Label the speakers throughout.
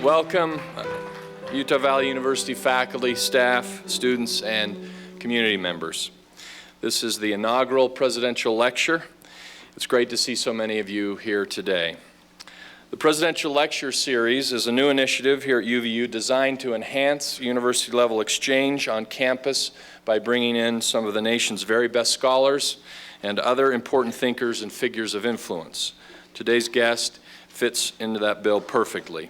Speaker 1: Welcome, Utah Valley University faculty, staff, students, and community members. This is the inaugural presidential lecture. It's great to see so many of you here today. The Presidential Lecture Series is a new initiative here at UVU designed to enhance university-level exchange on campus by bringing in some of the nation's very best scholars and other important thinkers and figures of influence. Today's guest fits into that bill perfectly.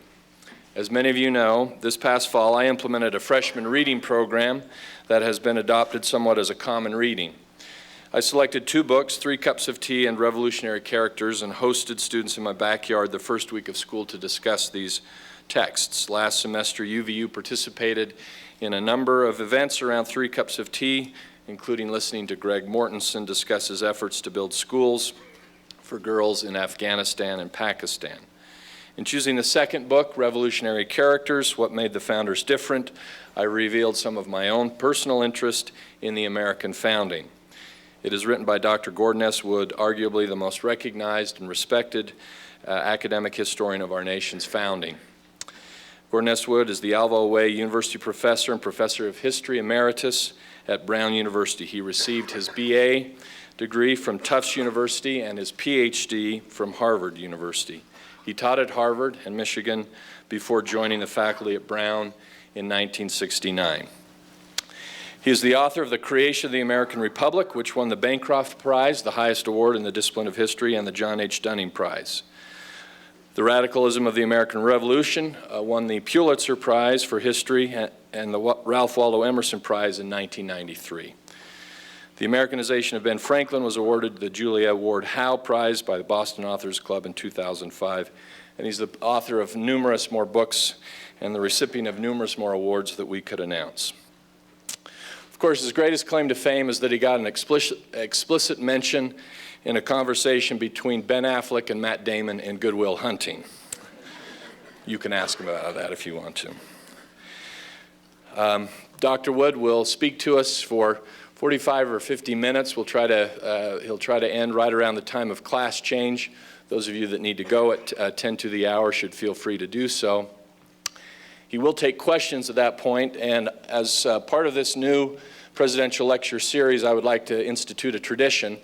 Speaker 1: As many of you know, this past fall I implemented a freshman reading program that has been adopted somewhat as a common reading. I selected 2 books, 3 Cups of Tea and Revolutionary Characters, and hosted students in my backyard the first week of school to discuss these texts. Last semester, UVU participated in a number of events around 3 Cups of Tea, including listening to Greg Mortensen discuss his efforts to build schools for girls in Afghanistan and Pakistan. In choosing the second book, Revolutionary Characters, What Made the Founders Different, I revealed some of my own personal interest in the American founding. It is written by Dr. Gordon S. Wood, arguably the most recognized and respected academic historian of our nation's founding. Gordon S. Wood is the Alvo Way University professor and professor of history emeritus at Brown University. He received his BA degree from Tufts University and his PhD from Harvard University. He taught at Harvard and Michigan before joining the faculty at Brown in 1969. He is the author of The Creation of the American Republic, which won the Bancroft Prize, the highest award in the discipline of history, and the John H. Dunning Prize. The Radicalism of the American Revolution won the Pulitzer Prize for history and the Ralph Waldo Emerson Prize in 1993. The Americanization of Ben Franklin was awarded the Julia Ward Howe Prize by the Boston Authors Club in 2005, and he's the author of numerous more books and the recipient of numerous more awards that we could announce. Of course, his greatest claim to fame is that he got an explicit mention in a conversation between Ben Affleck and Matt Damon in Good Will Hunting. You can ask him about that if you want to. Dr. Wood will speak to us for 45 or 50 minutes. He'll try to end right around the time of class change. Those of you that need to go at 10 to the hour should feel free to do so. He will take questions at that point, and as part of this new presidential lecture series, I would like to institute a tradition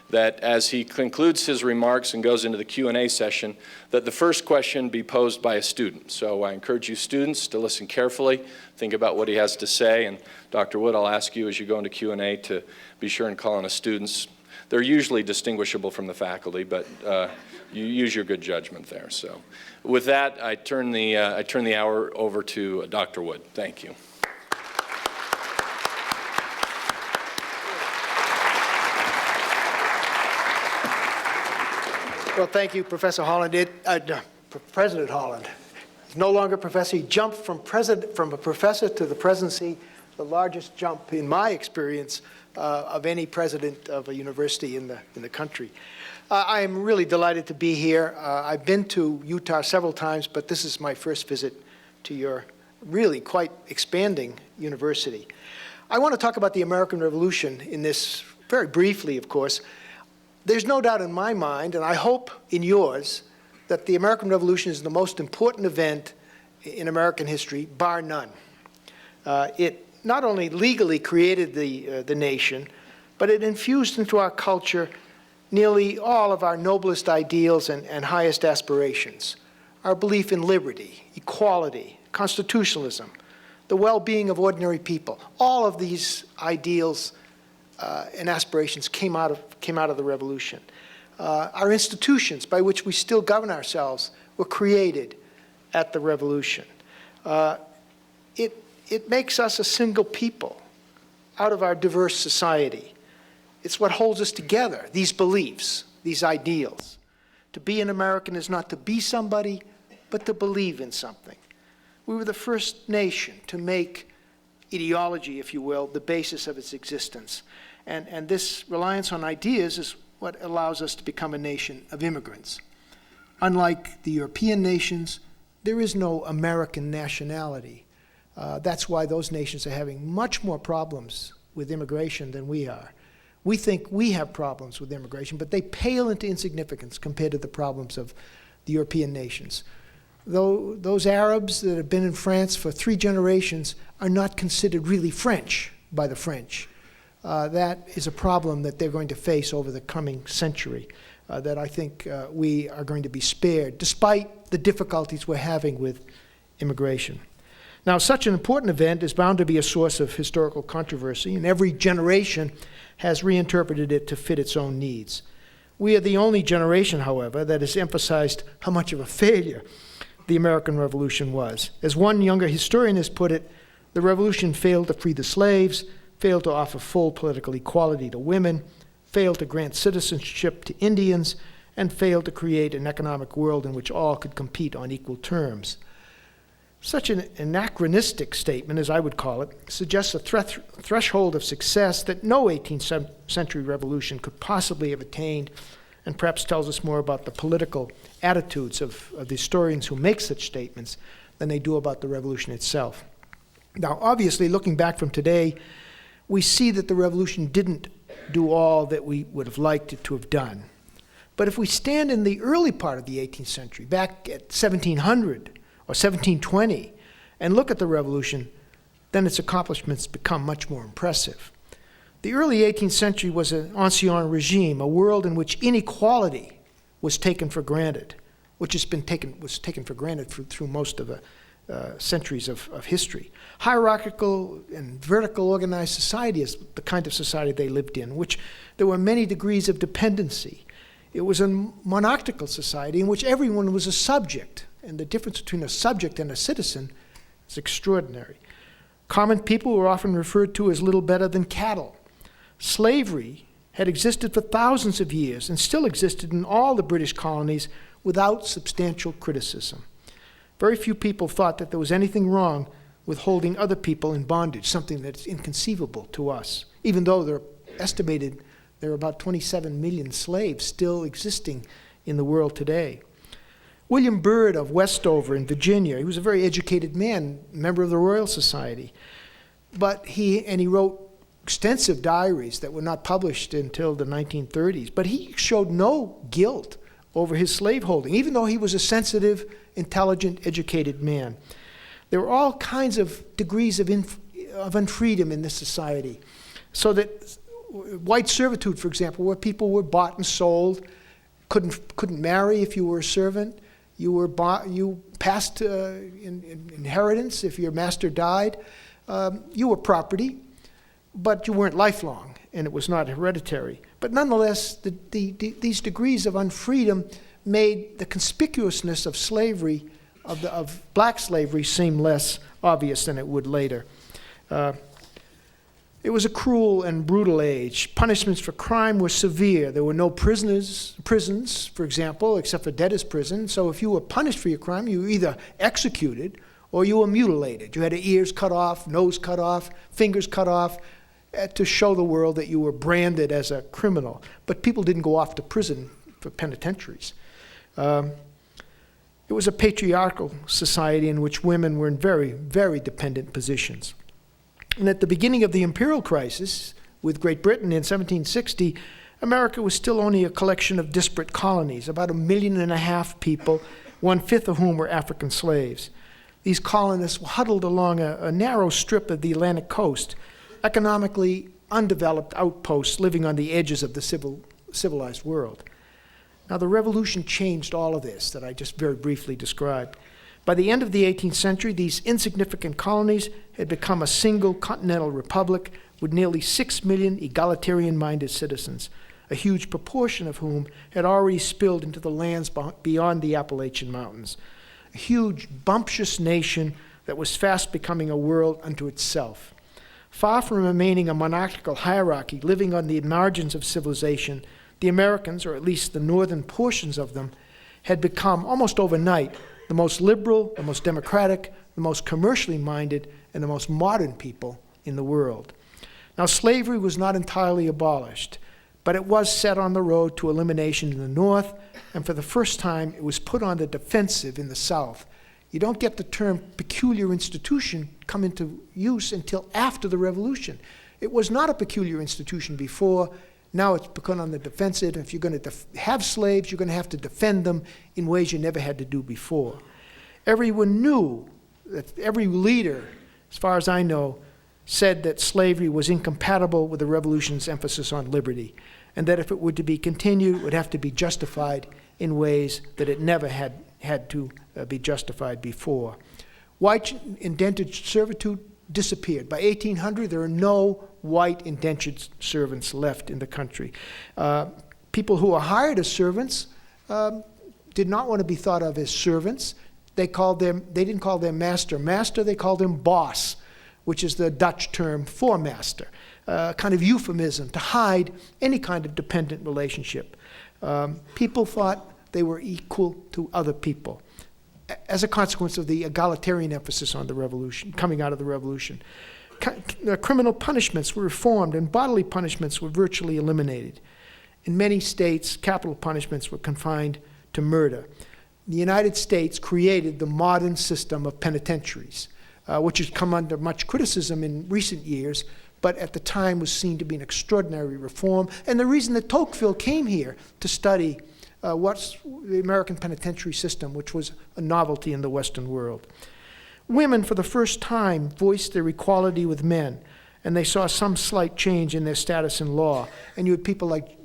Speaker 1: that as he concludes his remarks and goes into the Q&A session, that the first question be posed by a student. So I encourage you students to listen carefully, think about what he has to say, and Dr. Wood, I'll ask you as you go into Q&A to be sure and call on the students. They're usually distinguishable from the faculty, but you use your good judgment there. So with that, I turn the hour over to Dr. Wood. Thank you.
Speaker 2: Well, thank you, Professor Holland. President Holland. He's no longer professor. He jumped from a professor to the presidency, the largest jump in my experience of any president of a university in the country. I am really delighted to be here. I've been to Utah several times, but this is my first visit to your really quite expanding university. I want to talk about the American Revolution in this very briefly, of course. There's no doubt in my mind, and I hope in yours, that the American Revolution is the most important event in American history, bar none. It not only legally created the nation, but it infused into our culture nearly all of our noblest ideals and highest aspirations. Our belief in liberty, equality, constitutionalism, the well-being of ordinary people. All of these ideals and aspirations came out of the Revolution. Our institutions by which we still govern ourselves were created at the Revolution. It makes us a single people out of our diverse society. It's what holds us together, these beliefs, these ideals. To be an American is not to be somebody, but to believe in something. We were the first nation to make ideology, if you will, the basis of its existence. And this reliance on ideas is what allows us to become a nation of immigrants. Unlike the European nations, there is no American nationality. That's why those nations are having much more problems with immigration than we are. We think we have problems with immigration, but they pale into insignificance compared to the problems of the European nations. though those Arabs that have been in France for 3 generations are not considered really French by the French. That is a problem that they're going to face over the coming century that I think we are going to be spared, despite the difficulties we're having with immigration. Now, such an important event is bound to be a source of historical controversy, and every generation has reinterpreted it to fit its own needs. We are the only generation, however, that has emphasized how much of a failure the American Revolution was. As one younger historian has put it, the Revolution failed to free the slaves, failed to offer full political equality to women, failed to grant citizenship to Indians, and failed to create an economic world in which all could compete on equal terms. Such an anachronistic statement, as I would call it, suggests a threshold of success that no 18th century revolution could possibly have attained, and perhaps tells us more about the political attitudes of the historians who make such statements than they do about the revolution itself. Now, obviously, looking back from today, we see that the revolution didn't do all that we would have liked it to have done. But if we stand in the early part of the 18th century, back at 1700 or 1720, and look at the revolution, then its accomplishments become much more impressive. The early 18th century was an ancien regime, a world in which inequality was taken for granted, which was taken for granted through most of the centuries of history. Hierarchical and vertical organized society is the kind of society they lived in, which there were many degrees of dependency. It was a monarchical society in which everyone was a subject, and the difference between a subject and a citizen is extraordinary. Common people were often referred to as little better than cattle. Slavery had existed for thousands of years and still existed in all the British colonies without substantial criticism. Very few people thought that there was anything wrong with holding other people in bondage, something that's inconceivable to us, even though there are about 27 million slaves still existing in the world today. William Byrd of Westover in Virginia, he was a very educated man, member of the Royal Society, but he wrote extensive diaries that were not published until the 1930s, but he showed no guilt over his slaveholding, even though he was a sensitive, intelligent, educated man. There were all kinds of degrees of unfreedom in this society, so that white servitude, for example, where people were bought and sold, couldn't marry if you were a servant, you passed inheritance if your master died, you were property, but you weren't lifelong, and it was not hereditary. But nonetheless, these degrees of unfreedom made the conspicuousness of slavery, of black slavery, seem less obvious than it would later. It was a cruel and brutal age. Punishments for crime were severe. There were no prisons, for example, except for debtor's prison. So if you were punished for your crime, you were either executed or you were mutilated. You had ears cut off, nose cut off, fingers cut off, to show the world that you were branded as a criminal. But people didn't go off to prison for penitentiaries. It was a patriarchal society in which women were in very, very dependent positions. And at the beginning of the imperial crisis with Great Britain in 1760, America was still only a collection of disparate colonies, about 1.5 million people, 1/5 of whom were African slaves. These colonists were huddled along a narrow strip of the Atlantic coast, economically undeveloped outposts living on the edges of the civilized world. Now, the revolution changed all of this that I just very briefly described. By the end of the 18th century, these insignificant colonies had become a single continental republic with nearly 6 million egalitarian-minded citizens, a huge proportion of whom had already spilled into the lands beyond the Appalachian Mountains. A huge, bumptious nation that was fast becoming a world unto itself. Far from remaining a monarchical hierarchy living on the margins of civilization, the Americans, or at least the northern portions of them, had become, almost overnight, the most liberal, the most democratic, the most commercially minded, and the most modern people in the world. Now, slavery was not entirely abolished, but it was set on the road to elimination in the North, and for the first time, it was put on the defensive in the South. You don't get the term peculiar institution come into use until after the Revolution. It was not a peculiar institution before. Now it's become on the defensive. If you're going to have slaves, you're going to have to defend them in ways you never had to do before. Everyone knew that every leader, as far as I know, said that slavery was incompatible with the revolution's emphasis on liberty, and that if it were to be continued, it would have to be justified in ways that it never had to be justified before. White indentured servitude disappeared. By 1800, there are no white indentured servants left in the country. People who were hired as servants did not want to be thought of as servants. They didn't call them master. Master, they called him boss, which is the Dutch term for master, kind of euphemism to hide any kind of dependent relationship. People thought they were equal to other people as a consequence of the egalitarian emphasis on the revolution, coming out of the revolution. Criminal punishments were reformed and bodily punishments were virtually eliminated. In many states, capital punishments were confined to murder. The United States created the modern system of penitentiaries, which has come under much criticism in recent years, but at the time was seen to be an extraordinary reform. And the reason that Tocqueville came here to study what's the American penitentiary system, which was a novelty in the Western world. Women, for the first time, voiced their equality with men, and they saw some slight change in their status in law. And you had people like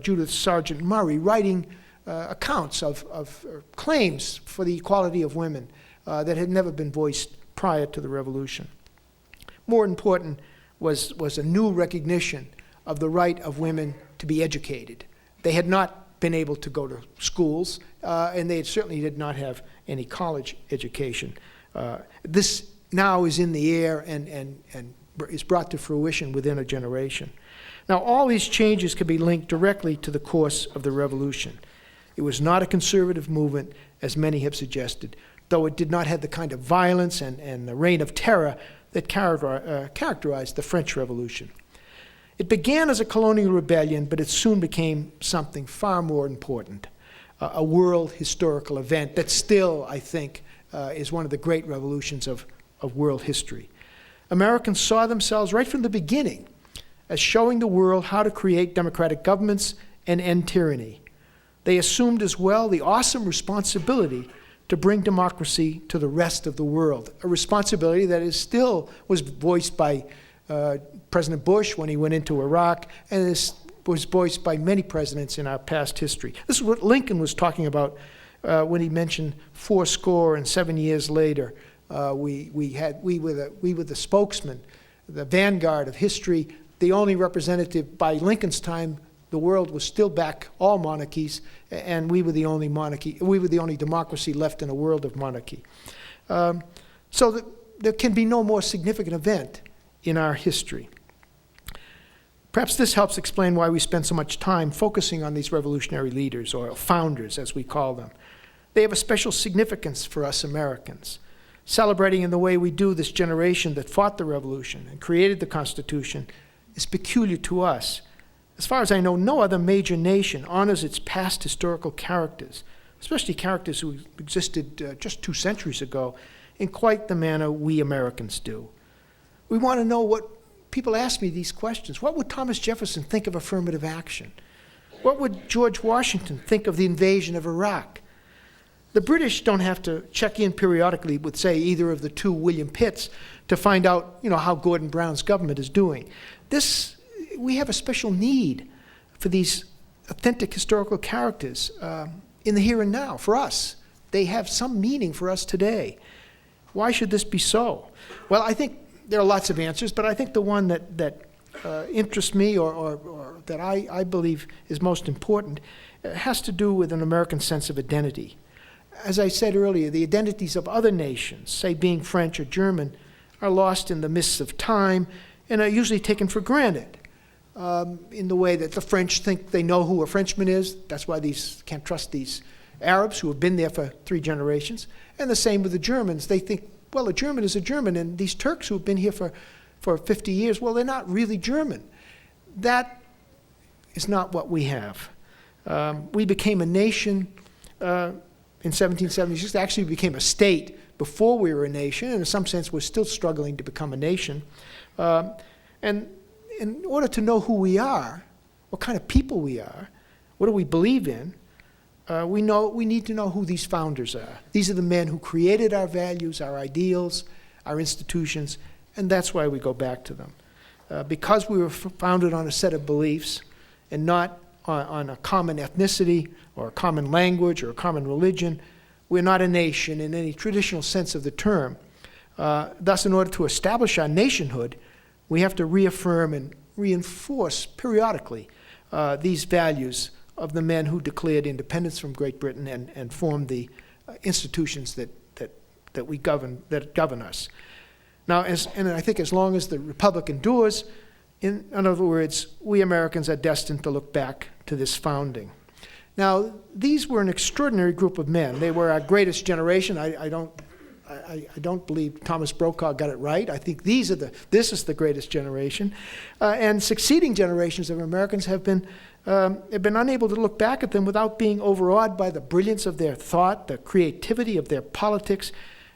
Speaker 2: Judith Sargent Murray writing accounts of claims for the equality of women that had never been voiced prior to the revolution. More important was a new recognition of the right of women to be educated. They had not been able to go to schools, and they certainly did not have any college education. This now is in the air and is brought to fruition within a generation. Now, all these changes can be linked directly to the course of the revolution. It was not a conservative movement, as many have suggested, though it did not have the kind of violence and the reign of terror that characterized the French Revolution. It began as a colonial rebellion, but it soon became something far more important, a world historical event that still, I think, is one of the great revolutions of world history. Americans saw themselves right from the beginning as showing the world how to create democratic governments and end tyranny. They assumed as well the awesome responsibility to bring democracy to the rest of the world, a responsibility that was voiced by President Bush when he went into Iraq, and was voiced by many presidents in our past history. This is what Lincoln was talking about when he mentioned 7 years later. We were the spokesman, the vanguard of history, the only representative. By Lincoln's time, the world was still back, all monarchies, and we were the only monarchy. We were the only democracy left in a world of monarchy. So there can be no more significant event in our history. Perhaps this helps explain why we spend so much time focusing on these revolutionary leaders, or founders, as we call them. They have a special significance for us Americans. Celebrating in the way we do this generation that fought the revolution and created the Constitution is peculiar to us. As far as I know, no other major nation honors its past historical characters, especially characters who existed just 2 centuries ago, in quite the manner we Americans do. We want to know what people ask me these questions. What would Thomas Jefferson think of affirmative action? What would George Washington think of the invasion of Iraq? The British don't have to check in periodically with, say, either of the 2 William Pitts to find out, how Gordon Brown's government is doing. We have a special need for these authentic historical characters in the here and now for us. They have some meaning for us today. Why should this be so? Well, I think there are lots of answers, but I think the one that interests me or that I believe is most important has to do with an American sense of identity. As I said earlier, the identities of other nations, say being French or German, are lost in the mists of time and are usually taken for granted in the way that the French think they know who a Frenchman is. That's why can't trust these Arabs who have been there for 3 generations. And the same with the Germans. They think, well, a German is a German, and these Turks who have been here for 50 years, well, they're not really German. That is not what we have. We became a nation in 1776. Actually, we became a state before we were a nation, and in some sense, we're still struggling to become a nation. And in order to know who we are, what kind of people we are, what do we believe in, we need to know who these founders are. These are the men who created our values, our ideals, our institutions, and that's why we go back to them. Because we were founded on a set of beliefs and not on a common ethnicity or a common language or a common religion, we're not a nation in any traditional sense of the term. Thus, in order to establish our nationhood, we have to reaffirm and reinforce periodically these values of the men who declared independence from Great Britain and formed the institutions that govern us. Now, and I think as long as the Republic endures, in other words, we Americans are destined to look back to this founding. Now, these were an extraordinary group of men. They were our greatest generation. I don't believe Thomas Brokaw got it right. I think this is the greatest generation. And succeeding generations of Americans have been unable to look back at them without being overawed by the brilliance of their thought, the creativity of their politics,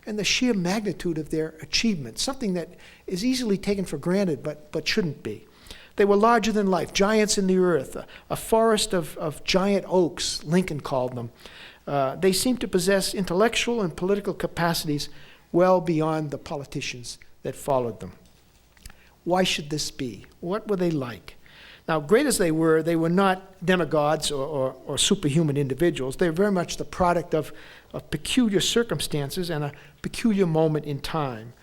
Speaker 2: and the sheer magnitude of their achievements, something that is easily taken for granted but shouldn't be. They were larger than life, giants in the earth, a forest of giant oaks, Lincoln called them. They seemed to possess intellectual and political capacities well beyond the politicians that followed them. Why should this be? What were they like? Now, great as they were not demigods or superhuman individuals. They were very much the product of peculiar circumstances and a peculiar moment in time.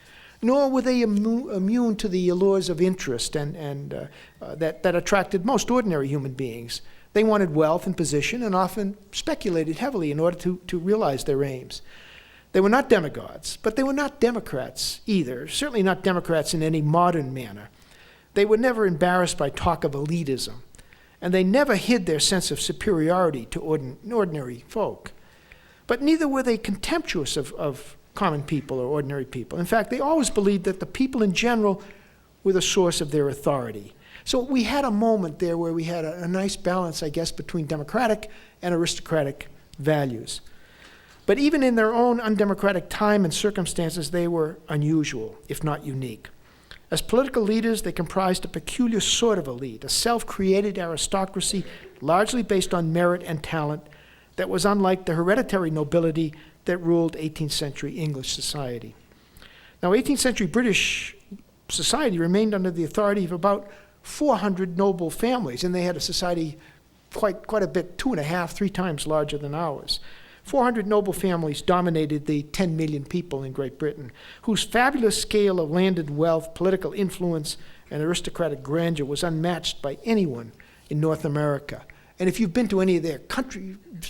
Speaker 2: Nor were they immune to the allures of interest that attracted most ordinary human beings. They wanted wealth and position and often speculated heavily in order to realize their aims. They were not demigods, but they were not Democrats either, certainly not Democrats in any modern manner. They were never embarrassed by talk of elitism, and they never hid their sense of superiority to ordinary folk. But neither were they contemptuous of common people or ordinary people. In fact, they always believed that the people in general were the source of their authority. So we had a moment there where we had a nice balance, I guess, between democratic and aristocratic values. But even in their own undemocratic time and circumstances, they were unusual, if not unique. As political leaders, they comprised a peculiar sort of elite, a self-created aristocracy largely based on merit and talent that was unlike the hereditary nobility that ruled 18th century English society. Now, 18th century British society remained under the authority of about 400 noble families, and they had a society quite a bit, 2.5, 3 times larger than ours. 400 noble families dominated the 10 million people in Great Britain, whose fabulous scale of landed wealth, political influence, and aristocratic grandeur was unmatched by anyone in North America. And if you've been to any of their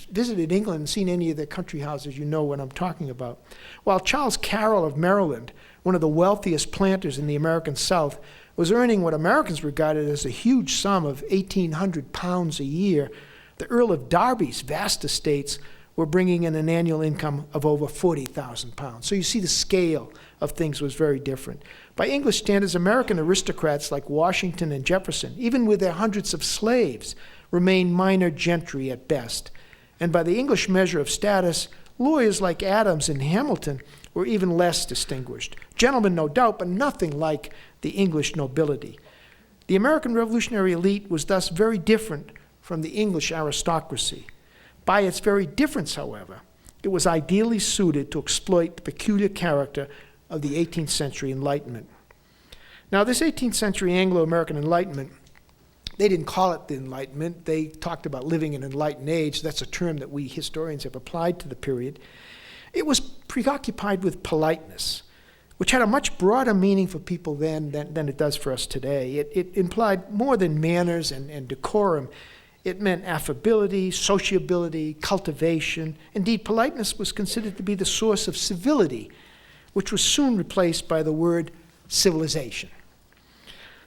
Speaker 2: visited England and seen any of their country houses, you know what I'm talking about. While Charles Carroll of Maryland, one of the wealthiest planters in the American South, was earning what Americans regarded as a huge sum of £1,800 a year, the Earl of Derby's vast estates were bringing in an annual income of over £40,000. So you see the scale of things was very different. By English standards, American aristocrats like Washington and Jefferson, even with their hundreds of slaves, remained minor gentry at best. And by the English measure of status, lawyers like Adams and Hamilton were even less distinguished. Gentlemen, no doubt, but nothing like the English nobility. The American revolutionary elite was thus very different from the English aristocracy. By its very difference, however, it was ideally suited to exploit the peculiar character of the 18th century Enlightenment. Now, this 18th century Anglo-American Enlightenment, they didn't call it the Enlightenment. They talked about living in an enlightened age. That's a term that we historians have applied to the period. It was preoccupied with politeness, which had a much broader meaning for people then than it does for us today. It implied more than manners and decorum. It meant affability, sociability, cultivation. Indeed, politeness was considered to be the source of civility, which was soon replaced by the word civilization.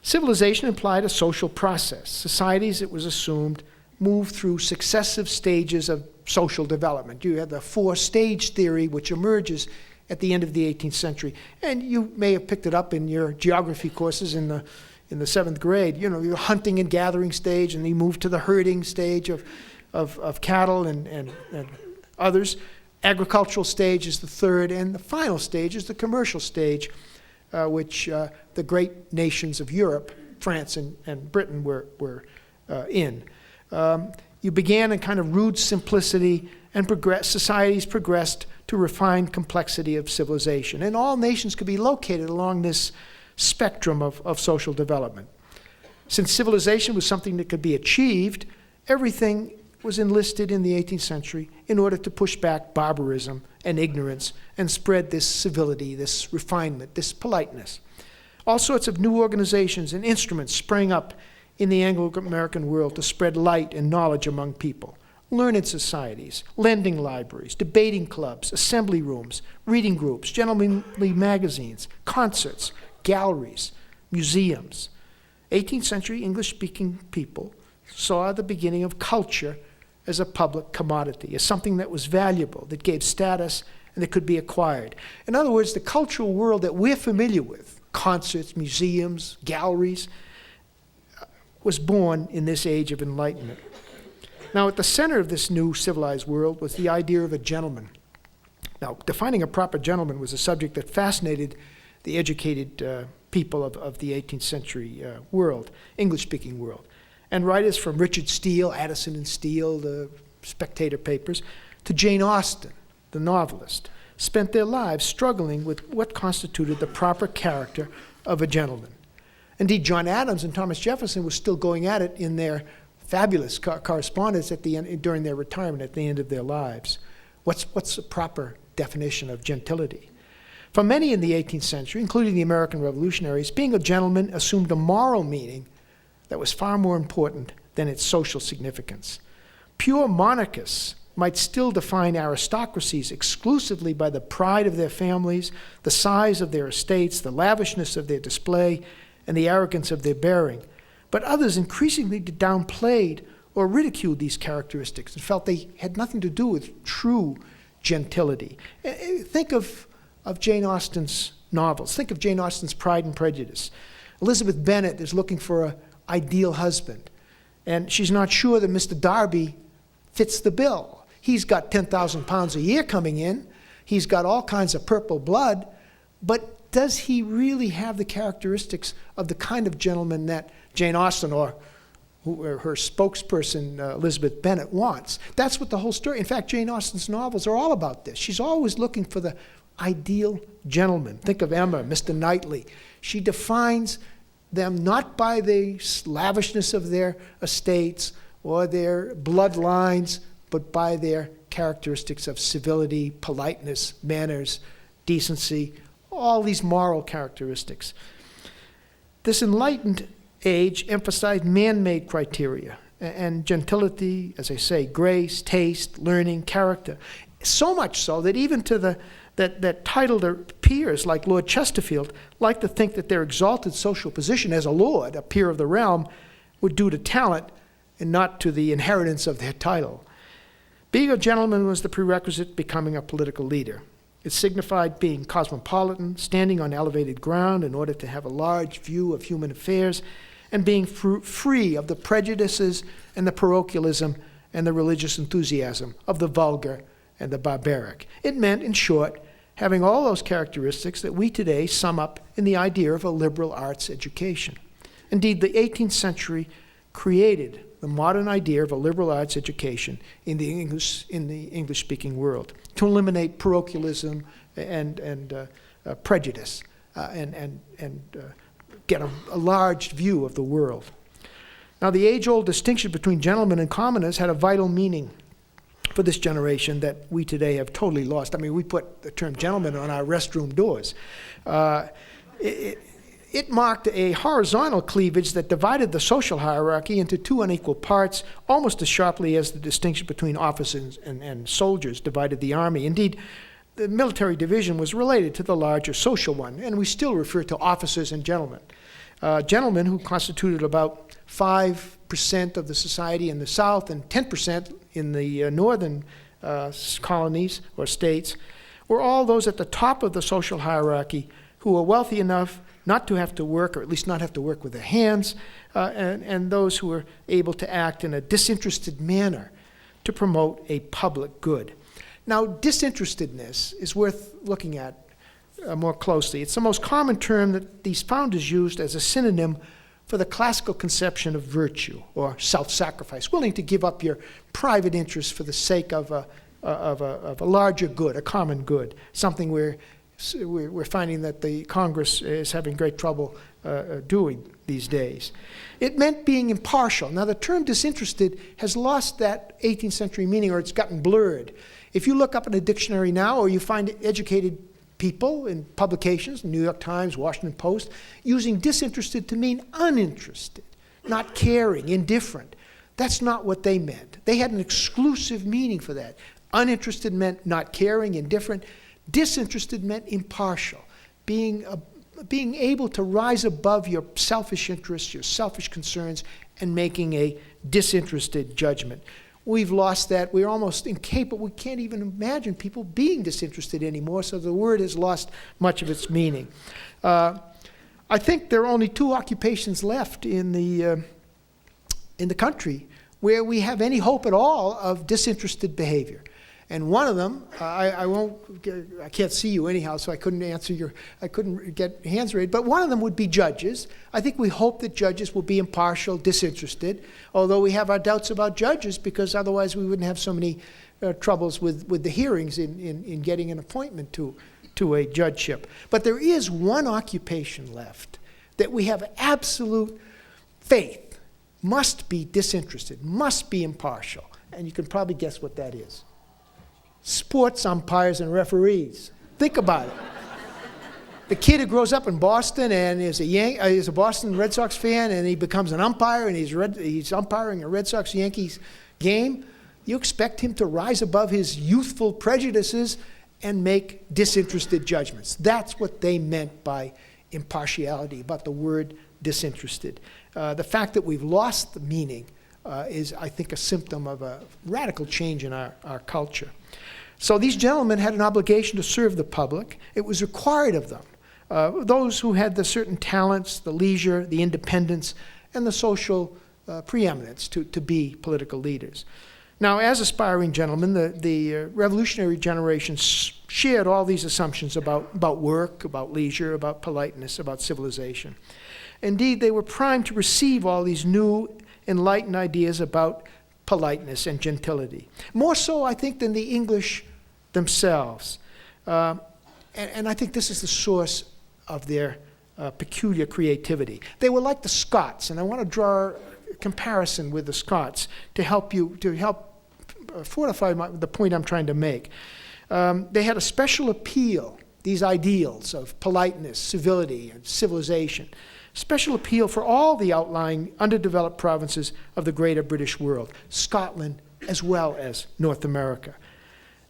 Speaker 2: Civilization implied a social process. Societies, it was assumed, moved through successive stages of social development. You had the 4-stage theory, which emerges at the end of the 18th century. And you may have picked it up in your geography courses in the 7th grade. You know, your hunting and gathering stage, and you move to the herding stage of cattle and others. Agricultural stage is the 3rd, and the final stage is the commercial stage, which the great nations of Europe, France and Britain, were in. You began in kind of rude simplicity, and societies progressed to refined complexity of civilization. And all nations could be located along this spectrum of social development. Since civilization was something that could be achieved, everything was enlisted in the 18th century in order to push back barbarism and ignorance and spread this civility, this refinement, this politeness. All sorts of new organizations and instruments sprang up in the Anglo-American world to spread light and knowledge among people. Learned societies, lending libraries, debating clubs, assembly rooms, reading groups, gentlemanly magazines, concerts, galleries, museums. 18th century English-speaking people saw the beginning of culture as a public commodity, as something that was valuable, that gave status, and that could be acquired. In other words, the cultural world that we're familiar with, concerts, museums, galleries, was born in this age of enlightenment. Now, at the center of this new civilized world was the idea of a gentleman. Now, defining a proper gentleman was a subject that fascinated the educated people of the 18th century world, English-speaking world. And writers from Richard Steele, Addison and Steele, the Spectator papers, to Jane Austen, the novelist, spent their lives struggling with what constituted the proper character of a gentleman. Indeed, John Adams and Thomas Jefferson were still going at it in their fabulous correspondence at the end, during their retirement, at the end of their lives. What's the proper definition of gentility? For many in the 18th century, including the American revolutionaries, being a gentleman assumed a moral meaning that was far more important than its social significance. Pure monarchists might still define aristocracies exclusively by the pride of their families, the size of their estates, the lavishness of their display, and the arrogance of their bearing. But others increasingly downplayed or ridiculed these characteristics and felt they had nothing to do with true gentility. Think of Jane Austen's novels. Think of Jane Austen's Pride and Prejudice. Elizabeth Bennet is looking for an ideal husband, and she's not sure that Mr. Darby fits the bill. He's got 10,000 pounds a year coming in. He's got all kinds of purple blood, but does he really have the characteristics of the kind of gentleman that Jane Austen or her spokesperson, Elizabeth Bennet, wants? That's what the whole story. In fact, Jane Austen's novels are all about this. She's always looking for the ideal gentleman. Think of Emma, Mr. Knightley. She defines them not by the lavishness of their estates or their bloodlines, but by their characteristics of civility, politeness, manners, decency, all these moral characteristics. This enlightened age emphasized man-made criteria and gentility, as I say, grace, taste, learning, character. So much so that even to that titled peers like Lord Chesterfield like to think that their exalted social position as a lord, a peer of the realm, would due to talent and not to the inheritance of their title. Being a gentleman was the prerequisite to becoming a political leader. It signified being cosmopolitan, standing on elevated ground in order to have a large view of human affairs, and being free of the prejudices and the parochialism and the religious enthusiasm of the vulgar and the barbaric. It meant, in short, having all those characteristics that we today sum up in the idea of a liberal arts education. Indeed, the 18th century created the modern idea of a liberal arts education in the English-speaking world to eliminate parochialism and prejudice and get a large view of the world. Now, the age-old distinction between gentlemen and commoners had a vital meaning for this generation that we today have totally lost. I mean, we put the term gentleman on our restroom doors. It marked a horizontal cleavage that divided the social hierarchy into two unequal parts, almost as sharply as the distinction between officers and soldiers divided the army. Indeed, the military division was related to the larger social one, and we still refer to officers and gentlemen. Gentlemen, who constituted about 5% of the society in the South and 10% in the northern colonies or states, were all those at the top of the social hierarchy who were wealthy enough not to have to work, or at least not have to work with their hands, and those who were able to act in a disinterested manner to promote a public good. Now, disinterestedness is worth looking at more closely. It's the most common term that these founders used as a synonym for the classical conception of virtue or self-sacrifice, willing to give up your private interests for the sake of a larger good, a common good, something we're finding that the Congress is having great trouble doing these days. It meant being impartial. Now, the term disinterested has lost that 18th century meaning, or it's gotten blurred. If you look up in a dictionary now, or you find educated people in publications, New York Times, Washington Post, using disinterested to mean uninterested, not caring, indifferent. That's not what they meant. They had an exclusive meaning for that. Uninterested meant not caring, indifferent. Disinterested meant impartial, being able to rise above your selfish interests, your selfish concerns, and making a disinterested judgment. We've lost that. We're almost incapable. We can't even imagine people being disinterested anymore, so the word has lost much of its meaning. I think there are only 2 occupations left in the country where we have any hope at all of disinterested behavior. And one of them, I can't see you anyhow, so I couldn't get hands raised, but one of them would be judges. I think we hope that judges will be impartial, disinterested, although we have our doubts about judges because otherwise we wouldn't have so many troubles with the hearings in getting an appointment to a judgeship. But there is one occupation left that we have absolute faith must be disinterested, must be impartial, and you can probably guess what that is. Sports umpires and referees. Think about it. The kid who grows up in Boston and is a Boston Red Sox fan, and he becomes an umpire, and he's umpiring a Red Sox-Yankees game, you expect him to rise above his youthful prejudices and make disinterested judgments. That's what they meant by impartiality, about the word disinterested. The fact that we've lost the meaning is, I think, a symptom of a radical change in our culture. So these gentlemen had an obligation to serve the public. It was required of them. Those who had the certain talents, the leisure, the independence, and the social preeminence to be political leaders. Now, as aspiring gentlemen, the revolutionary generation shared all these assumptions about work, about leisure, about politeness, about civilization. Indeed, they were primed to receive all these new, enlightened ideas about politeness and gentility. More so, I think, than the English themselves. And I think this is the source of their peculiar creativity. They were like the Scots, and I want to draw a comparison with the Scots to help fortify the point I'm trying to make. They had a special appeal, these ideals of politeness, civility, and civilization. Special appeal for all the outlying, underdeveloped provinces of the greater British world, Scotland as well as North America.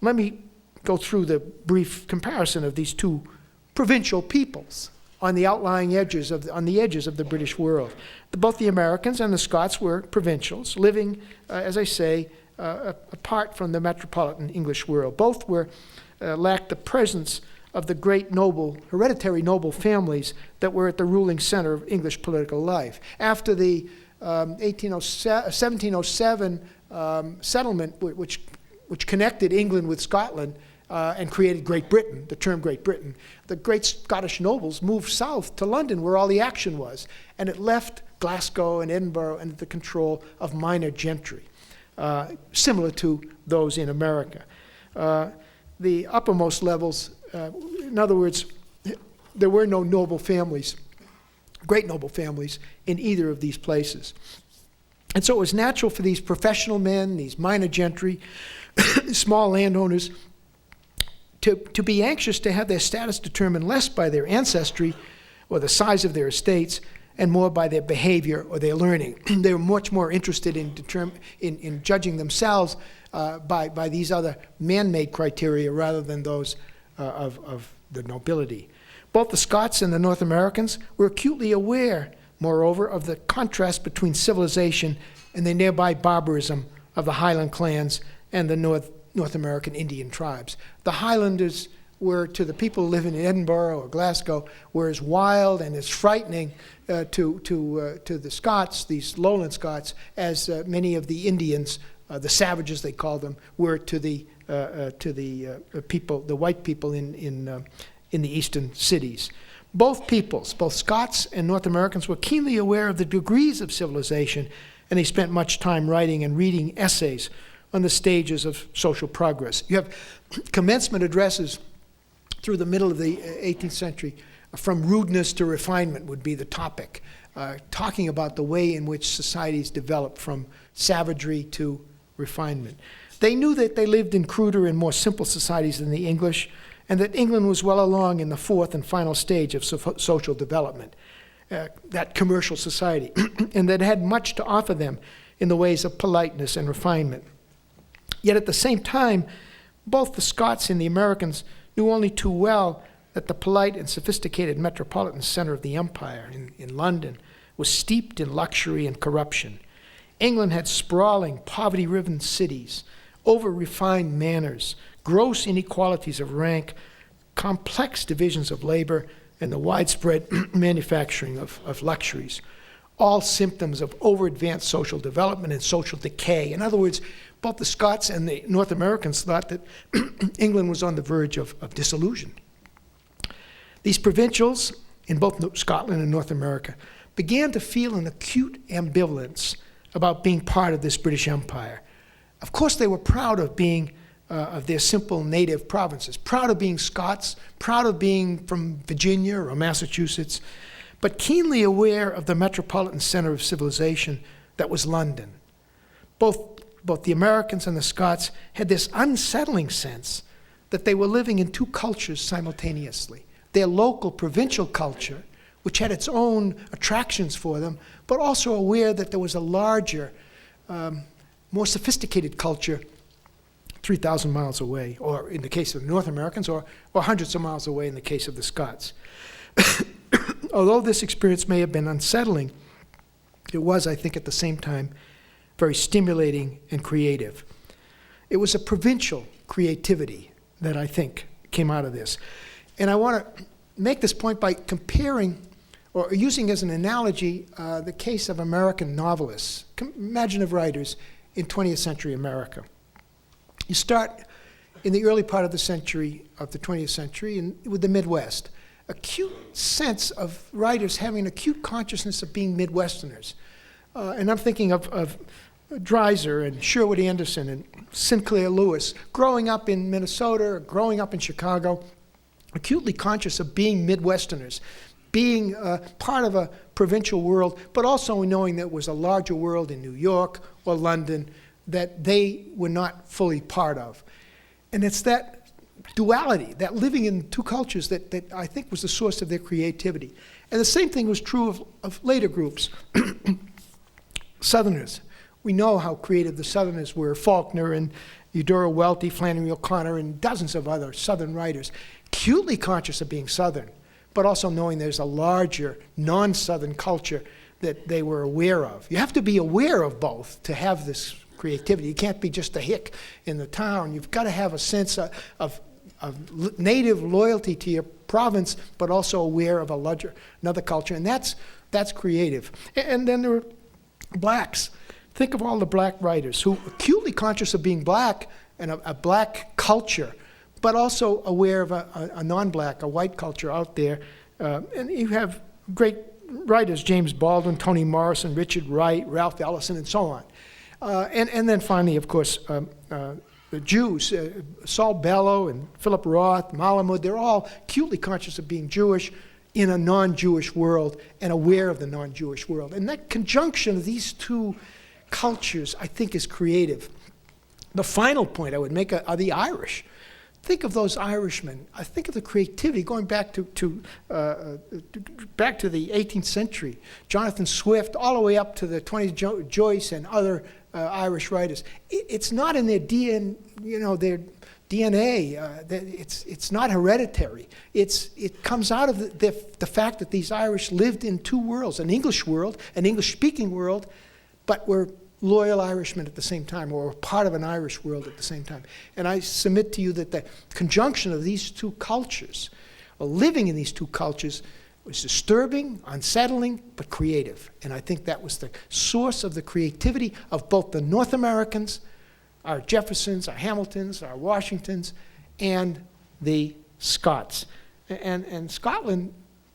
Speaker 2: Let me go through the brief comparison of these 2 provincial peoples on the outlying edges of the British world. Both the Americans and the Scots were provincials, living, as I say, apart from the metropolitan English world. Both lacked the presence of the great hereditary noble families that were at the ruling center of English political life. After the 1707 settlement, which connected England with Scotland and created Great Britain, the term Great Britain, the great Scottish nobles moved south to London where all the action was, and it left Glasgow and Edinburgh under the control of minor gentry, similar to those in America. The uppermost levels, in other words, there were no noble families, great noble families, in either of these places. And so it was natural for these professional men, these minor gentry, small landowners, to be anxious to have their status determined less by their ancestry or the size of their estates and more by their behavior or their learning. They were much more interested in judging themselves by these other man-made criteria rather than those of the nobility. Both the Scots and the North Americans were acutely aware, moreover, of the contrast between civilization and the nearby barbarism of the Highland clans and the North American Indian tribes. The Highlanders were, to the people living in Edinburgh or Glasgow, were as wild and as frightening to the Scots, these lowland Scots, as many of the Indians, the savages they called them, were to the people, the white people in the eastern cities. Both peoples, both Scots and North Americans, were keenly aware of the degrees of civilization, and they spent much time writing and reading essays on the stages of social progress. You have commencement addresses through the middle of the 18th century. From rudeness to refinement would be the topic, talking about the way in which societies develop from savagery to refinement. They knew that they lived in cruder and more simple societies than the English, and that England was well along in the fourth and final stage of social development, that commercial society, and that had much to offer them in the ways of politeness and refinement. Yet at the same time, both the Scots and the Americans knew only too well that the polite and sophisticated metropolitan center of the empire in London was steeped in luxury and corruption. England had sprawling, poverty-riven cities, over-refined manners, gross inequalities of rank, complex divisions of labor, and the widespread manufacturing of luxuries, all symptoms of over-advanced social development and social decay. In other words, both the Scots and the North Americans thought that England was on the verge of dissolution. These provincials, in both Scotland and North America, began to feel an acute ambivalence about being part of this British Empire. Of course, they were proud of being of their simple native provinces, proud of being Scots, proud of being from Virginia or Massachusetts, but keenly aware of the metropolitan center of civilization that was London. Both the Americans and the Scots had this unsettling sense that they were living in two cultures simultaneously. Their local provincial culture, which had its own attractions for them, but also aware that there was a larger, more sophisticated culture 3,000 miles away, or in the case of the North Americans, or hundreds of miles away in the case of the Scots. Although this experience may have been unsettling, it was, I think, at the same time, very stimulating and creative. It was a provincial creativity that I think came out of this. And I want to make this point by comparing or using as an analogy the case of American novelists, imaginative writers in 20th century America. You start in the early part of the 20th century, with the Midwest. Acute sense of writers having an acute consciousness of being Midwesterners. And I'm thinking of Dreiser and Sherwood Anderson and Sinclair Lewis, growing up in Minnesota, or growing up in Chicago, acutely conscious of being Midwesterners, being part of a provincial world, but also knowing that it was a larger world in New York or London that they were not fully part of. And it's that duality, that living in two cultures that I think was the source of their creativity. And the same thing was true of later groups. Southerners. We know how creative the Southerners were. Faulkner and Eudora Welty, Flannery O'Connor, and dozens of other Southern writers, acutely conscious of being Southern, but also knowing there's a larger non-Southern culture that they were aware of. You have to be aware of both to have this creativity. You can't be just a hick in the town. You've got to have a sense of native loyalty to your province, but also aware of another culture, and that's creative. And then there were blacks. Think of all the black writers who were acutely conscious of being black and a black culture, but also aware of a non-black, a white culture out there. And you have great writers, James Baldwin, Toni Morrison, Richard Wright, Ralph Ellison, and so on. And then finally, of course, the Jews, Saul Bellow and Philip Roth, Malamud, they're all acutely conscious of being Jewish in a non-Jewish world and aware of the non-Jewish world. And that conjunction of these two cultures, I think, is creative. The final point I would make are the Irish. Think of those Irishmen. I think of the creativity going back to the 18th century. Jonathan Swift, all the way up to the 20s, Joyce and other Irish writers. It's not in their DNA. It's not hereditary. It comes out of the fact that these Irish lived in two worlds: an English world, an English-speaking world, but were loyal Irishmen at the same time, or part of an Irish world at the same time. And I submit to you that the conjunction of these two cultures, or living in these two cultures, was disturbing, unsettling, but creative. And I think that was the source of the creativity of both the North Americans, our Jeffersons, our Hamiltons, our Washingtons, and the Scots. And Scotland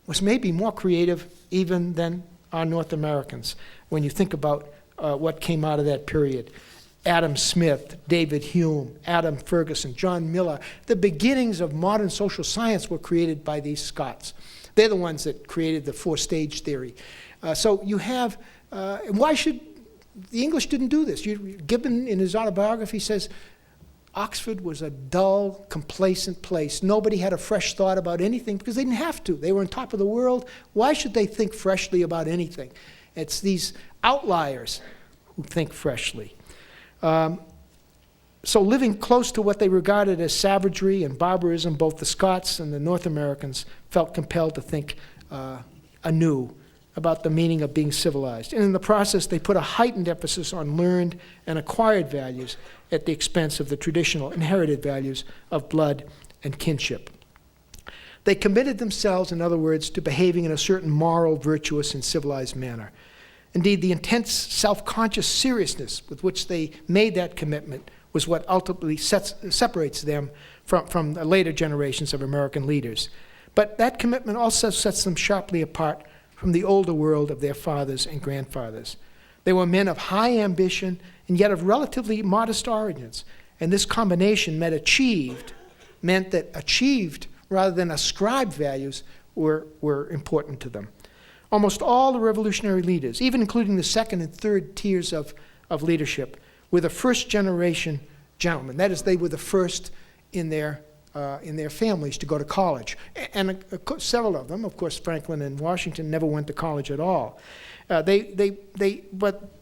Speaker 2: was maybe more creative even than our North Americans when you think about what came out of that period. Adam Smith, David Hume, Adam Ferguson, John Miller. The beginnings of modern social science were created by these Scots. They're the ones that created the four-stage theory. So you have, why should, the English didn't do this. Gibbon, in his autobiography, says, Oxford was a dull, complacent place. Nobody had a fresh thought about anything because they didn't have to. They were on top of the world. Why should they think freshly about anything? It's these outliers who think freshly. So living close to what they regarded as savagery and barbarism, both the Scots and the North Americans felt compelled to think anew about the meaning of being civilized. And in the process, they put a heightened emphasis on learned and acquired values at the expense of the traditional inherited values of blood and kinship. They committed themselves, in other words, to behaving in a certain moral, virtuous, and civilized manner. Indeed, the intense self-conscious seriousness with which they made that commitment was what ultimately separates them from the later generations of American leaders. But that commitment also sets them sharply apart from the older world of their fathers and grandfathers. They were men of high ambition and yet of relatively modest origins. And this combination meant that achieved rather than ascribed values were important to them. Almost all the revolutionary leaders, even including the second and third tiers of leadership, were the first generation gentlemen. That is, they were the first in their families to go to college. And several of them, of course, Franklin and Washington, never went to college at all. But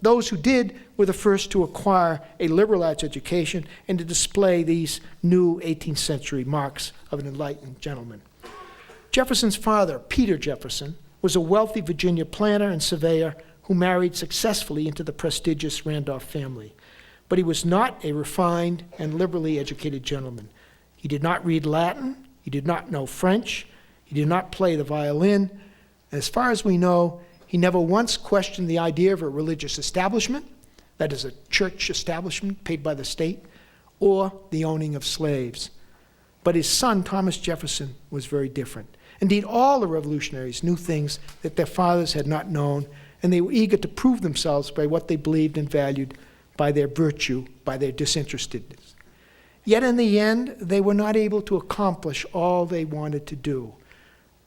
Speaker 2: those who did were the first to acquire a liberal arts education and to display these new 18th century marks of an enlightened gentleman. Jefferson's father, Peter Jefferson, was a wealthy Virginia planter and surveyor who married successfully into the prestigious Randolph family. But he was not a refined and liberally educated gentleman. He did not read Latin, he did not know French, he did not play the violin. As far as we know, he never once questioned the idea of a religious establishment, that is, a church establishment paid by the state, or the owning of slaves. But his son, Thomas Jefferson, was very different. Indeed, all the revolutionaries knew things that their fathers had not known, and they were eager to prove themselves by what they believed and valued, by their virtue, by their disinterestedness. Yet in the end, they were not able to accomplish all they wanted to do.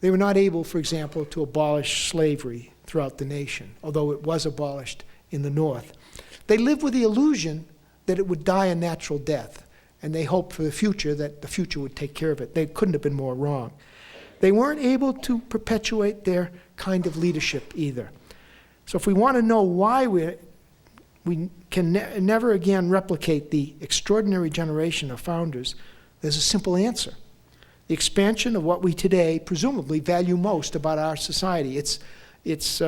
Speaker 2: They were not able, for example, to abolish slavery throughout the nation, although it was abolished in the North. They lived with the illusion that it would die a natural death, and they hoped for the future that the future would take care of it. They couldn't have been more wrong. They weren't able to perpetuate their kind of leadership either. So if we want to know why we can never again replicate the extraordinary generation of founders, there's a simple answer. The expansion of what we today presumably value most about our society. It's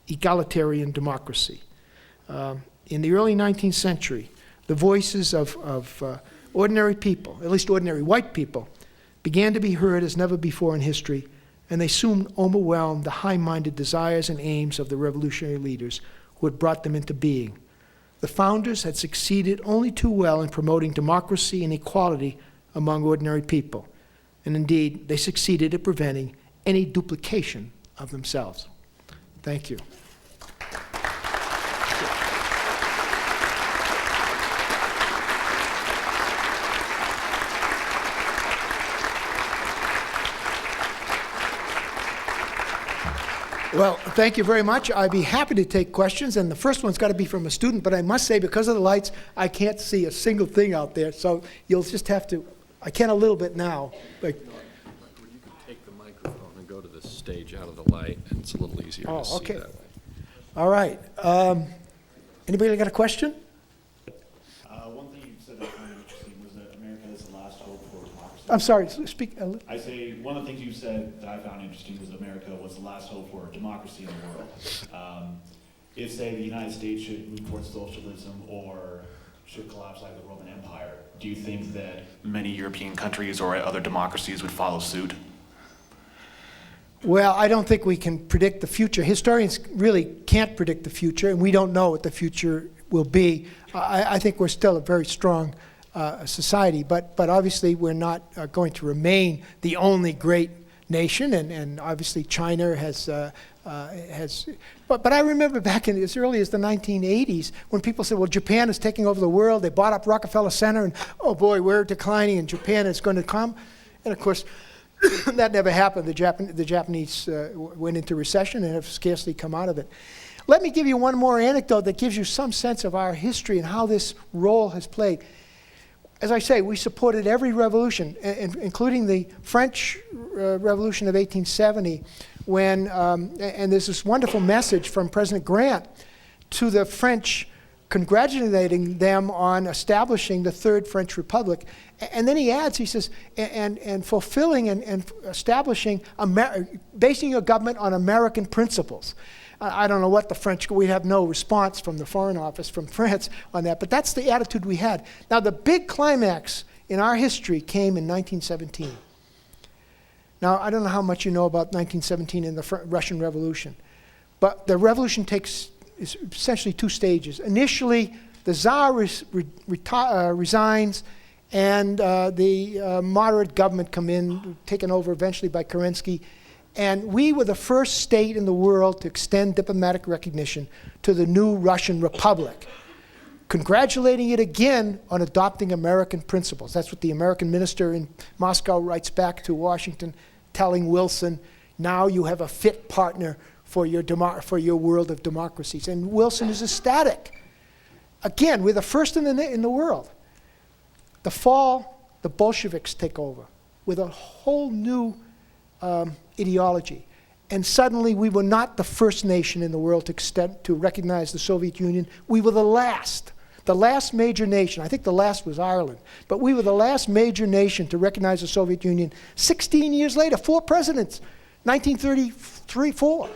Speaker 2: egalitarian democracy. In the early 19th century, the voices of ordinary people, at least ordinary white people, began to be heard as never before in history, and they soon overwhelmed the high-minded desires and aims of the revolutionary leaders who had brought them into being. The founders had succeeded only too well in promoting democracy and equality among ordinary people, and indeed, they succeeded at preventing any duplication of themselves. Thank you. Well, thank you very much. I'd be happy to take questions, and the first one's got to be from a student, but I must say, because of the lights, I can't see a single thing out there, so you'll just have to, I can a little bit now. But
Speaker 1: you can take the microphone and go to the stage out of the light, and it's a little easier to see that way.
Speaker 2: All right. Anybody got a question?
Speaker 3: One thing you said that I found interesting was that America is the last hope for democracy.
Speaker 2: I'm sorry, speak.
Speaker 3: I say one of the things you said that I found interesting was that America was the last hope for democracy in the world. If, say, the United States should move towards socialism or should collapse like the Roman Empire, do you think that many European countries or other democracies would follow suit?
Speaker 2: Well, I don't think we can predict the future. Historians really can't predict the future, and we don't know what the future will be. I think we're still a very strong society, but obviously we're not going to remain the only great nation, and obviously China has, but I remember back in as early as the 1980s when people said, well, Japan is taking over the world, they bought up Rockefeller Center, and oh boy, we're declining, and Japan is going to come. And of course, that never happened. The Japanese went into recession and have scarcely come out of it. Let me give you one more anecdote that gives you some sense of our history and how this role has played. As I say, we supported every revolution, including the French Revolution of 1870, when, and there's this wonderful message from President Grant to the French congratulating them on establishing the Third French Republic. And then he adds, he says, and fulfilling and establishing, basing your government on American principles. I don't know what the French, we have no response from the Foreign Office from France on that, but that's the attitude we had. Now, the big climax in our history came in 1917. Now, I don't know how much you know about 1917 and the Russian Revolution, but the revolution takes essentially two stages. Initially, the Tsar resigns, and the moderate government come in, taken over eventually by Kerensky. And we were the first state in the world to extend diplomatic recognition to the new Russian Republic, congratulating it again on adopting American principles. That's what the American minister in Moscow writes back to Washington, telling Wilson, now you have a fit partner for your world of democracies. And Wilson is ecstatic. Again, we're the first in the world. The fall, the Bolsheviks take over with a whole new ideology. And suddenly we were not the first nation in the world to recognize the Soviet Union. We were the last major nation. I think the last was Ireland. But we were the last major nation to recognize the Soviet Union 16 years later, 4 presidents, 1933, 4.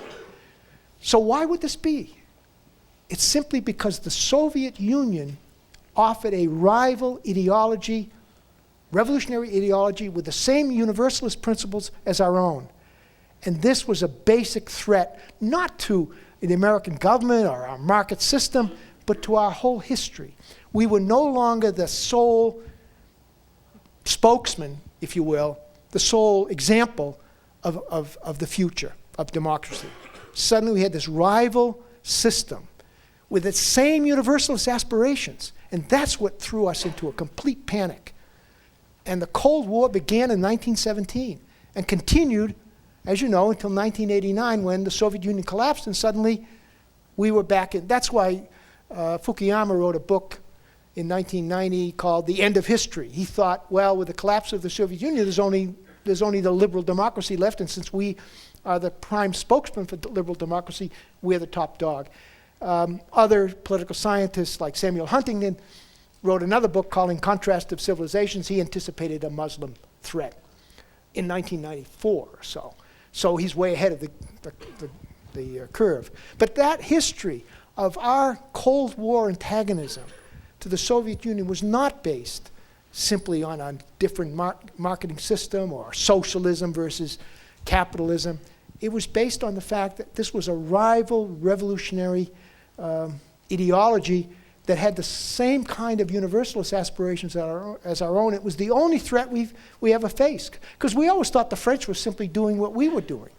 Speaker 2: So why would this be? It's simply because the Soviet Union offered a rival ideology, revolutionary ideology with the same universalist principles as our own. And this was a basic threat, not to the American government or our market system, but to our whole history. We were no longer the sole spokesman, if you will, the sole example of the future of democracy. Suddenly we had this rival system with its same universalist aspirations, and that's what threw us into a complete panic. And the Cold War began in 1917 and continued, as you know, until 1989 when the Soviet Union collapsed and suddenly we were back in. That's why Fukuyama wrote a book in 1990 called The End of History. He thought, well, with the collapse of the Soviet Union, there's only the liberal democracy left, and since we are the prime spokesman for liberal democracy, we're the top dog. Other political scientists like Samuel Huntington wrote another book called In Contrast of Civilizations. He anticipated a Muslim threat in 1994 or so. So he's way ahead of the curve. But that history of our Cold War antagonism to the Soviet Union was not based simply on a different marketing system or socialism versus capitalism. It was based on the fact that this was a rival revolutionary ideology that had the same kind of universalist aspirations as our own. It was the only threat we ever faced, because we always thought the French were simply doing what we were doing.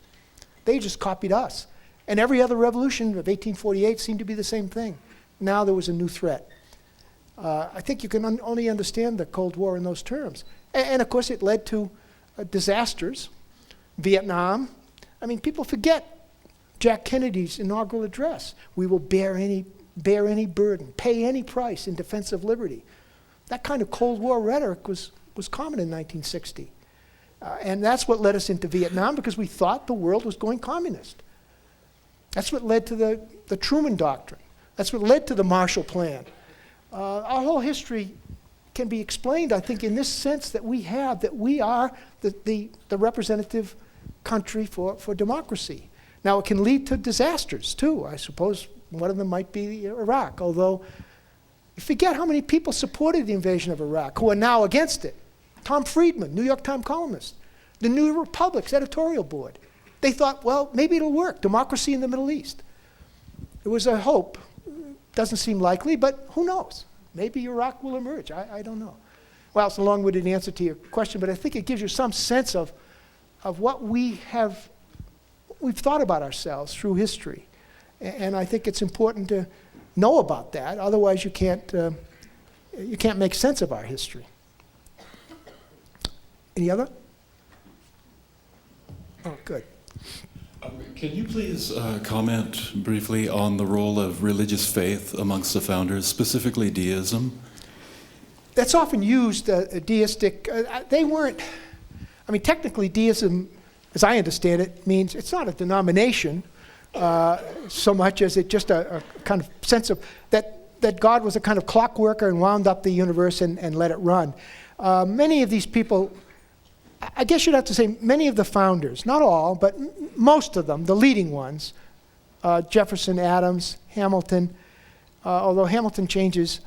Speaker 2: They just copied us. And every other revolution of 1848 seemed to be the same thing. Now there was a new threat. I think you can only understand the Cold War in those terms. And of course it led to disasters. Vietnam. I mean, people forget Jack Kennedy's inaugural address. We will bear any burden, pay any price in defense of liberty. That kind of Cold War rhetoric was common in 1960. And that's what led us into Vietnam, because we thought the world was going communist. That's what led to the Truman Doctrine. That's what led to the Marshall Plan. Our whole history can be explained, I think, in this sense that we are the representative country for democracy. Now, it can lead to disasters, too. I suppose one of them might be Iraq, although you forget how many people supported the invasion of Iraq who are now against it. Tom Friedman, New York Times columnist, the New Republic's editorial board. They thought, well, maybe it'll work, democracy in the Middle East. It was a hope. Doesn't seem likely, but who knows? Maybe Iraq will emerge. I don't know. Well, it's a long-winded answer to your question, but I think it gives you some sense of what we've thought about ourselves through history. And I think it's important to know about that. Otherwise, you can't make sense of our history. Any other? Oh, good.
Speaker 4: Can you please comment briefly on the role of religious faith amongst the founders, specifically deism?
Speaker 2: That's often used, deistic. They weren't, technically deism, as I understand it, means it's not a denomination so much as it just a kind of sense of that God was a kind of clockworker and wound up the universe and let it run. Many of these people, I guess you'd have to say many of the founders, not all, but most of them, the leading ones, Jefferson, Adams, Hamilton, although Hamilton changes,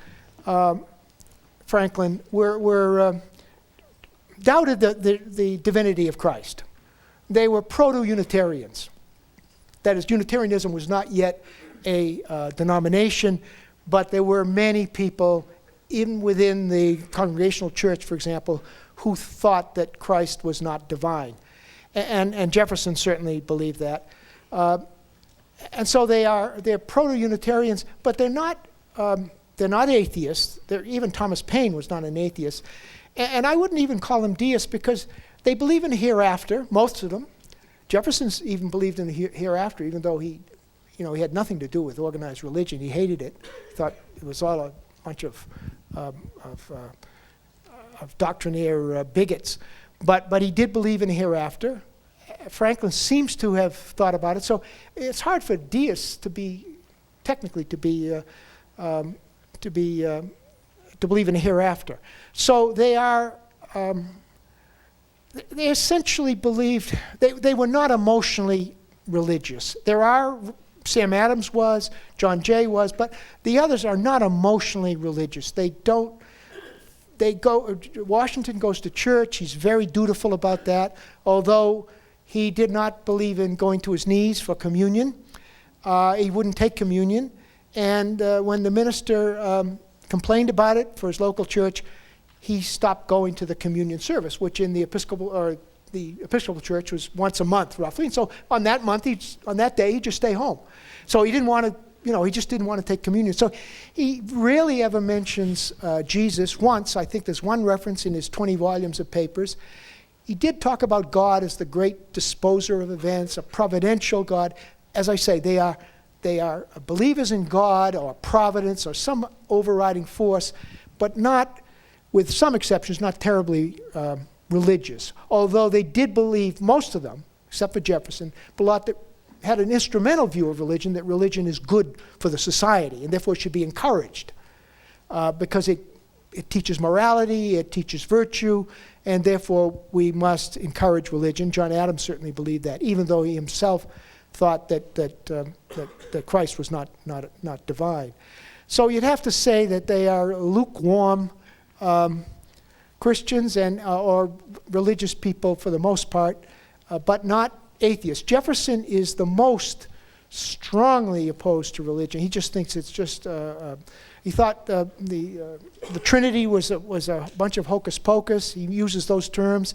Speaker 2: Franklin, were doubted the divinity of Christ. They were proto-Unitarians. That is, Unitarianism was not yet a denomination, but there were many people, even within the Congregational Church, for example, who thought that Christ was not divine. And Jefferson certainly believed that. And so they're proto-Unitarians, but they're not atheists. Even Thomas Paine was not an atheist. And I wouldn't even call them deists because they believe in a hereafter, most of them. Jefferson even believed in a hereafter, even though he had nothing to do with organized religion. He hated it. He thought it was all a bunch of doctrinaire bigots. But he did believe in a hereafter. Franklin seems to have thought about it. So it's hard for deists to believe in a hereafter. So they are. They essentially believed, they were not emotionally religious. Sam Adams was, John Jay was, but the others are not emotionally religious. Washington goes to church, he's very dutiful about that, although he did not believe in going to his knees for communion. He wouldn't take communion, and when the minister complained about it for his local church, he stopped going to the communion service, which in the Episcopal Church was once a month, roughly. And so on that day, he'd just stay home. So he didn't want to, he just didn't want to take communion. So he rarely ever mentions Jesus. Once, I think there's one reference in his 20 volumes of papers. He did talk about God as the great disposer of events, a providential God. As I say, they are believers in God or providence or some overriding force, but not, with some exceptions, not terribly religious. Although they did believe, most of them, except for Jefferson, had an instrumental view of religion, that religion is good for the society and therefore should be encouraged because it teaches morality, it teaches virtue, and therefore we must encourage religion. John Adams certainly believed that, even though he himself thought that Christ was not divine. So you'd have to say that they are lukewarm Christians or religious people for the most part, but not atheists. Jefferson is the most strongly opposed to religion. He just thinks it's just. He thought the Trinity was a bunch of hocus pocus. He uses those terms.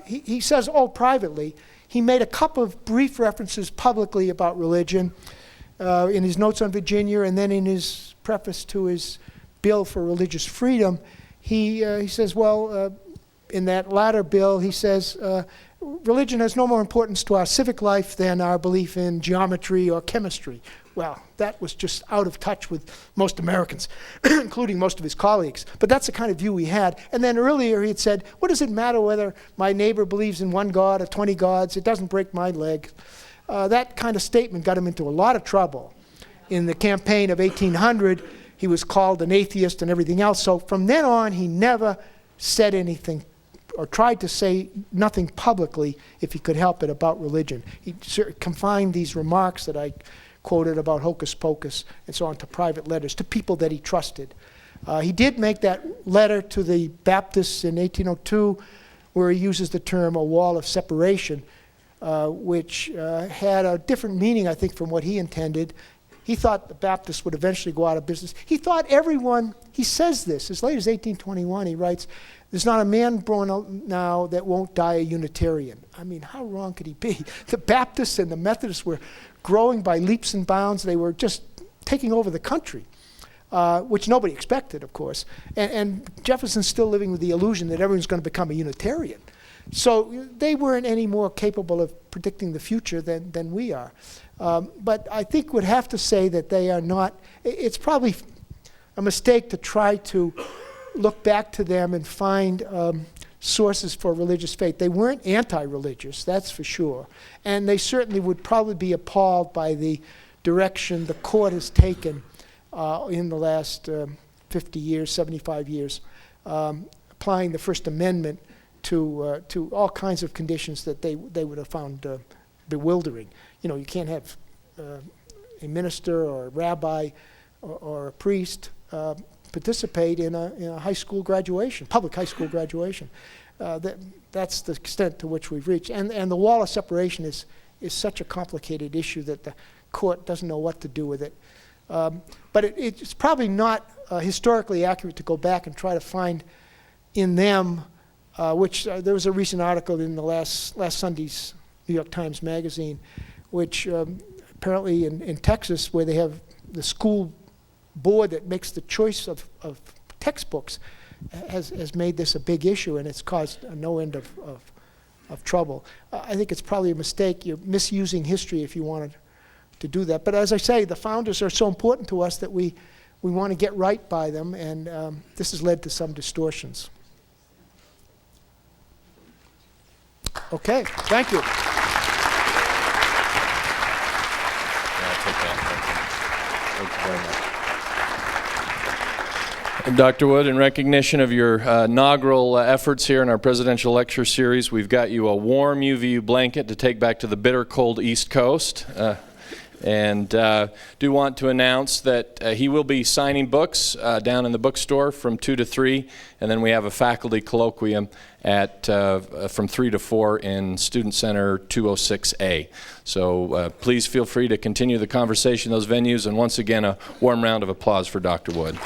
Speaker 2: He says, privately, he made a couple of brief references publicly about religion in his notes on Virginia, and then in his preface to his bill for religious freedom. He says, in that latter bill, he says, religion has no more importance to our civic life than our belief in geometry or chemistry. Well, that was just out of touch with most Americans, including most of his colleagues. But that's the kind of view he had. And then earlier he had said, what does it matter whether my neighbor believes in one God or 20 gods? It doesn't break my leg. That kind of statement got him into a lot of trouble. In the campaign of 1800, he was called an atheist and everything else. So from then on, he never said anything or tried to say nothing publicly, if he could help it, about religion. He confined these remarks that I quoted about hocus pocus and so on to private letters to people that he trusted. He did make that letter to the Baptists in 1802 where he uses the term a wall of separation, which had a different meaning, I think, from what he intended. He thought the Baptists would eventually go out of business. He thought everyone, he says this, as late as 1821, he writes, "There's not a man born out now that won't die a Unitarian." I mean, how wrong could he be? The Baptists and the Methodists were growing by leaps and bounds. They were just taking over the country, which nobody expected, of course. And Jefferson's still living with the illusion that everyone's going to become a Unitarian. So they weren't any more capable of predicting the future than we are. But I think would have to say that they are not, it's probably a mistake to try to look back to them and find sources for religious faith. They weren't anti-religious, that's for sure. And they certainly would probably be appalled by the direction the court has taken in the last 50 years, 75 years, applying the First Amendment to all kinds of conditions that they would have found bewildering. You know, you can't have a minister or a rabbi or a priest participate in a high school graduation, public high school graduation. That's the extent to which we've reached. And the wall of separation is such a complicated issue that the court doesn't know what to do with it. But it's probably not historically accurate to go back and try to find in them, which there was a recent article in the last Sunday's New York Times Magazine, which apparently in Texas, where they have the school board that makes the choice of textbooks, has made this a big issue, and it's caused no end of trouble. I think it's probably a mistake. You're misusing history if you wanted to do that. But as I say, the founders are so important to us that we want to get right by them, and this has led to some distortions. Okay, thank you.
Speaker 1: Dr. Wood, in recognition of your inaugural efforts here in our presidential lecture series, we've got you a warm UVU blanket to take back to the bitter cold East Coast. And do want to announce that he will be signing books down in the bookstore from 2 to 3, and then we have a faculty colloquium at from 3 to 4 in Student Center 206A. So please feel free to continue the conversation in those venues, and once again, a warm round of applause for Dr. Wood.